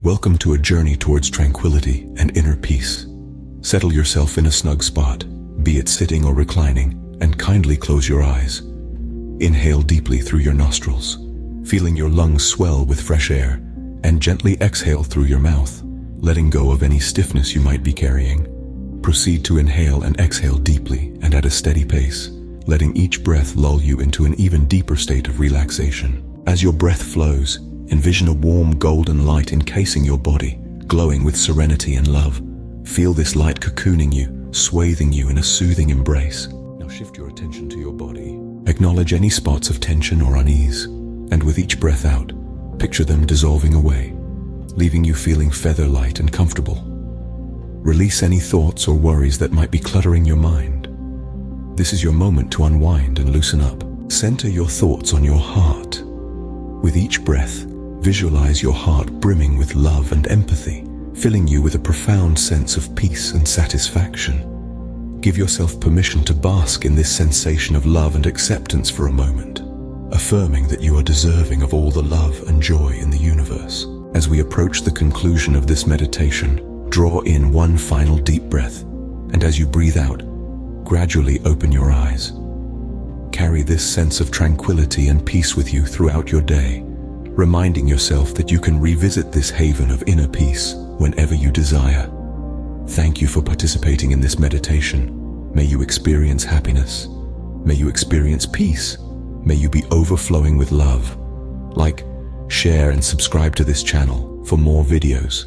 Welcome to a journey towards tranquility and inner peace. Settle yourself in a snug spot, be it sitting or reclining, and kindly close your eyes. Inhale deeply through your nostrils, feeling your lungs swell with fresh air, and gently exhale through your mouth, letting go of any stiffness you might be carrying. Proceed to inhale and exhale deeply and at a steady pace, letting each breath lull you into an even deeper state of relaxation. As your breath flows, envision a warm golden light encasing your body, glowing with serenity and love. Feel this light cocooning you, swathing you in a soothing embrace. Now shift your attention to your body. Acknowledge any spots of tension or unease, and with each breath out, picture them dissolving away, leaving you feeling feather-light and comfortable. Release any thoughts or worries that might be cluttering your mind. This is your moment to unwind and loosen up. Center your thoughts on your heart. With each breath, visualize your heart brimming with love and empathy, filling you with a profound sense of peace and satisfaction. Give yourself permission to bask in this sensation of love and acceptance for a moment, affirming that you are deserving of all the love and joy in the universe. As we approach the conclusion of this meditation, draw in one final deep breath, and as you breathe out, gradually open your eyes. Carry this sense of tranquility and peace with you throughout your day, reminding yourself that you can revisit this haven of inner peace whenever you desire. Thank you for participating in this meditation. May you experience happiness. May you experience peace. May you be overflowing with love. Like, share, and subscribe to this channel for more videos.